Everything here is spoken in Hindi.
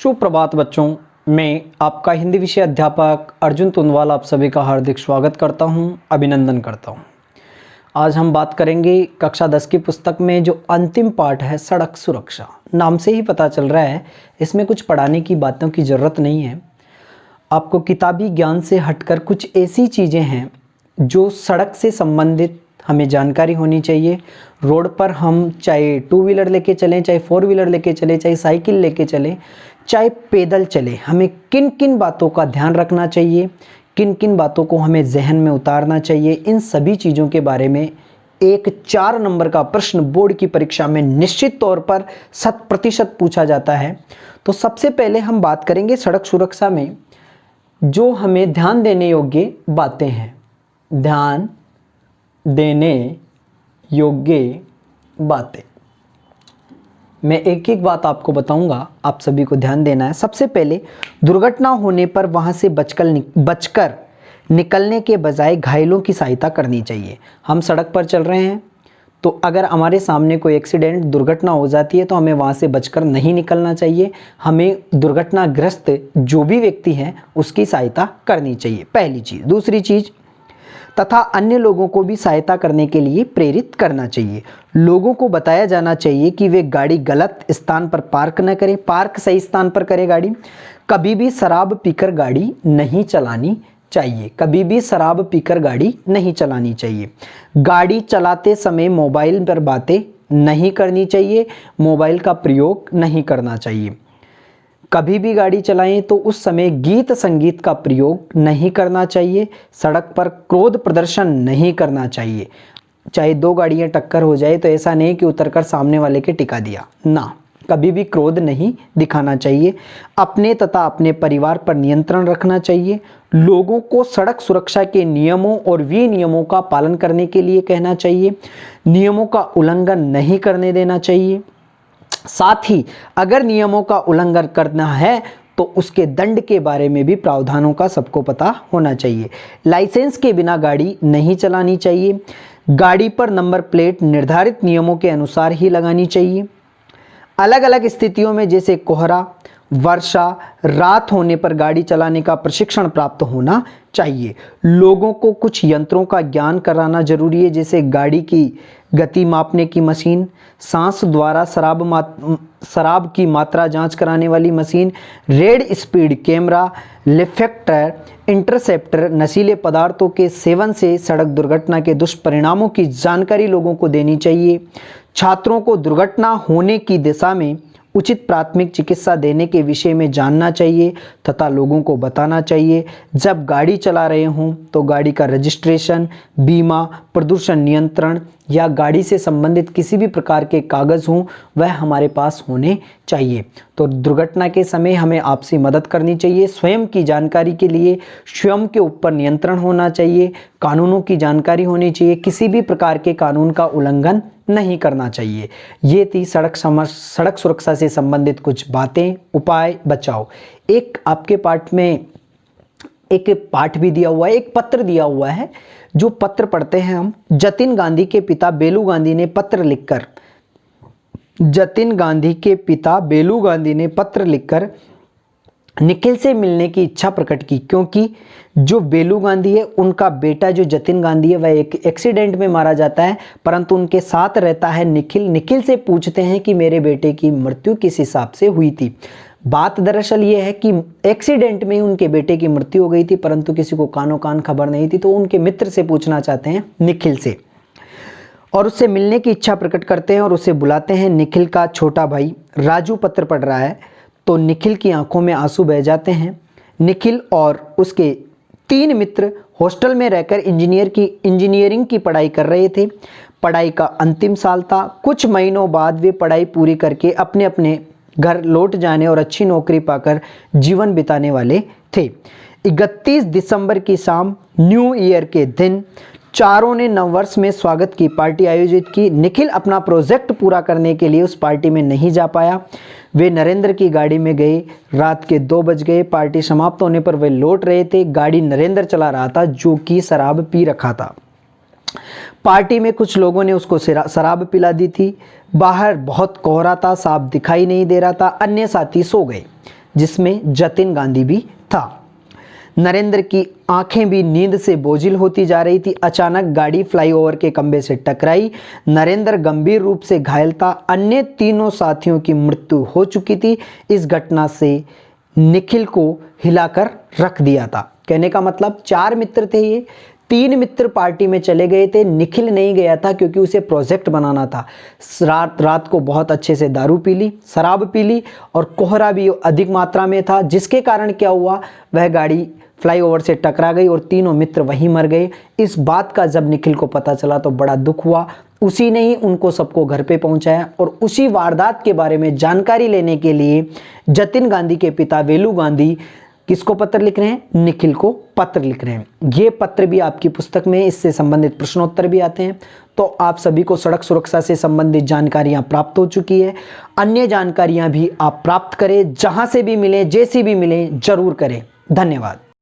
सुप्रभात बच्चों, मैं आपका हिंदी विषय अध्यापक अर्जुन तुंदवाल आप सभी का हार्दिक स्वागत करता हूं, अभिनंदन करता हूं। आज हम बात करेंगे कक्षा 10 की पुस्तक में जो अंतिम पाठ है सड़क सुरक्षा। नाम से ही पता चल रहा है इसमें कुछ पढ़ाने की बातों की ज़रूरत नहीं है। आपको किताबी ज्ञान से हटकर कुछ ऐसी चीज़ें हैं जो सड़क से संबंधित हमें जानकारी होनी चाहिए। रोड पर हम चाहे टू व्हीलर लेके चलें, चाहे फोर व्हीलर लेके चलें, चाहे साइकिल लेके चलें, चाहे पैदल चलें, हमें किन किन बातों का ध्यान रखना चाहिए, किन किन बातों को हमें जहन में उतारना चाहिए, इन सभी चीज़ों के बारे में एक 4 नंबर का प्रश्न बोर्ड की परीक्षा में निश्चित तौर पर 100% पूछा जाता है। तो सबसे पहले हम बात करेंगे सड़क सुरक्षा में जो हमें ध्यान देने योग्य बातें हैं। ध्यान देने योग्य बातें, मैं एक एक बात आपको बताऊंगा, आप सभी को ध्यान देना है। सबसे पहले, दुर्घटना होने पर वहां से बचकर निकलने के बजाय घायलों की सहायता करनी चाहिए। हम सड़क पर चल रहे हैं तो अगर हमारे सामने कोई एक्सीडेंट दुर्घटना हो जाती है तो हमें वहां से बचकर नहीं निकलना चाहिए। हमें दुर्घटनाग्रस्त जो भी व्यक्ति हैं उसकी सहायता करनी चाहिए, पहली चीज़। दूसरी चीज़, तथा अन्य लोगों को भी सहायता करने के लिए प्रेरित करना चाहिए। लोगों को बताया जाना चाहिए कि वे गाड़ी गलत स्थान पर पार्क न करें, पार्क सही स्थान पर करें गाड़ी। कभी भी शराब पीकर गाड़ी नहीं चलानी चाहिए, कभी भी शराब पीकर गाड़ी नहीं चलानी चाहिए। गाड़ी चलाते समय मोबाइल पर बातें नहीं करनी चाहिए, मोबाइल का प्रयोग नहीं करना चाहिए। कभी भी गाड़ी चलाएं तो उस समय गीत संगीत का प्रयोग नहीं करना चाहिए। सड़क पर क्रोध प्रदर्शन नहीं करना चाहिए। चाहे दो गाड़ियां टक्कर हो जाए तो ऐसा नहीं कि उतरकर सामने वाले के टिका दिया ना, कभी भी क्रोध नहीं दिखाना चाहिए। अपने तथा अपने परिवार पर नियंत्रण रखना चाहिए। लोगों को सड़क सुरक्षा के नियमों और विनियमों का पालन करने के लिए कहना चाहिए। नियमों का उल्लंघन नहीं करने देना चाहिए। साथ ही अगर नियमों का उल्लंघन करना है तो उसके दंड के बारे में भी प्रावधानों का सबको पता होना चाहिए। लाइसेंस के बिना गाड़ी नहीं चलानी चाहिए। गाड़ी पर नंबर प्लेट निर्धारित नियमों के अनुसार ही लगानी चाहिए। अलग अलग स्थितियों में जैसे कोहरा, वर्षा, रात होने पर गाड़ी चलाने का प्रशिक्षण प्राप्त होना चाहिए। लोगों को कुछ यंत्रों का ज्ञान कराना जरूरी है, जैसे गाड़ी की गति मापने की मशीन, सांस द्वारा शराब की मात्रा जांच कराने वाली machine, red speed camera, reflector, interceptor. नशीले पदार्थों के सेवन से सड़क दुर्घटना के दुष्परिणामों की जानकारी लोगों को देनी चाहिए। छात्रों को दुर्घटना होने की दिशा में उचित प्राथमिक चिकित्सा देने के विषय में जानना चाहिए तथा लोगों को बताना चाहिए। जब गाड़ी चला रहे हों तो गाड़ी का रजिस्ट्रेशन, बीमा, प्रदूषण नियंत्रण या गाड़ी से संबंधित किसी भी प्रकार के कागज़ हों वह हमारे पास होने चाहिए। तो दुर्घटना के समय हमें आपसी मदद करनी चाहिए। स्वयं की जानकारी के लिए स्वयं के ऊपर नियंत्रण होना चाहिए। कानूनों की जानकारी होनी चाहिए। किसी भी प्रकार के कानून का उल्लंघन नहीं करना चाहिए। ये थी सड़क सुरक्षा से संबंधित कुछ बातें, उपाय, बचाव। एक आपके पाठ में एक पाठ भी दिया हुआ है, एक पत्र दिया हुआ है, जो पत्र पढ़ते हैं हम। जतिन गांधी के पिता बेलू गांधी ने पत्र लिखकर, जतिन गांधी के पिता बेलू गांधी ने पत्र लिखकर निखिल से मिलने की इच्छा प्रकट की, क्योंकि जो बेलू गांधी है उनका बेटा जो जतिन गांधी है वह एक एक्सीडेंट में मारा जाता है, परंतु उनके साथ रहता है निखिल। निखिल से पूछते हैं कि मेरे बेटे की मृत्यु किस हिसाब से हुई थी। बात दरअसल ये है कि एक्सीडेंट में उनके बेटे की मृत्यु हो गई थी, परंतु किसी को कानो कान खबर नहीं थी, तो उनके मित्र से पूछना चाहते हैं, निखिल से, और उससे मिलने की इच्छा प्रकट करते हैं और उसे बुलाते हैं। निखिल का छोटा भाई राजू पत्र पढ़ रहा है तो निखिल की आंखों में आंसू बह जाते हैं। निखिल और उसके 3 मित्र हॉस्टल में रहकर इंजीनियरिंग की पढ़ाई कर रहे थे। पढ़ाई का अंतिम साल था। कुछ महीनों बाद वे पढ़ाई पूरी करके अपने अपने घर लौट जाने और अच्छी नौकरी पाकर जीवन बिताने वाले थे। 31 दिसंबर की शाम, न्यू ईयर के दिन, चारों ने नववर्ष में स्वागत की पार्टी आयोजित की। निखिल अपना प्रोजेक्ट पूरा करने के लिए उस पार्टी में नहीं जा पाया। वे नरेंद्र की गाड़ी में गए। रात के 2 बज गए। पार्टी समाप्त होने पर वे लौट रहे थे। गाड़ी नरेंद्र चला रहा था, जो कि शराब पी रखा था। पार्टी में कुछ लोगों ने उसको शराब पिला दी थी। बाहर बहुत कोहरा था, साफ दिखाई नहीं दे रहा था। अन्य साथी सो गए। जिसमें जतिन गांधी भी था। नरेंद्र की आंखें भी नींद से बोझिल होती जा रही थी। अचानक गाड़ी फ्लाईओवर के खंभे से टकराई। नरेंद्र गंभीर रूप से घायल था। अन्य तीनों साथियों की मृत्यु हो चुकी थी। इस घटना से निखिल को हिलाकर रख दिया था। कहने का मतलब 4 मित्र थे, ये 3 मित्र पार्टी में चले गए थे। निखिल नहीं गया था क्योंकि उसे प्रोजेक्ट बनाना था। रात को बहुत अच्छे से दारू पी ली, शराब पी ली और कोहरा भी अधिक मात्रा में था, जिसके कारण क्या हुआ, वह गाड़ी फ्लाईओवर से टकरा गई और तीनों मित्र वहीं मर गए। इस बात का जब निखिल को पता चला तो बड़ा दुख हुआ। उसी ने ही उनको सबको घर पे पहुंचाया और उसी वारदात के बारे में जानकारी लेने के लिए जतिन गांधी के पिता वेलू गांधी किसको पत्र लिख रहे हैं, निखिल को पत्र लिख रहे हैं। ये पत्र भी आपकी पुस्तक में, इससे संबंधित प्रश्नोत्तर भी आते हैं। तो आप सभी को सड़क सुरक्षा से संबंधित जानकारियां प्राप्त हो चुकी है। अन्य जानकारियां भी आप प्राप्त करें, जहां से भी मिले, जैसी भी मिले, जरूर करें। धन्यवाद।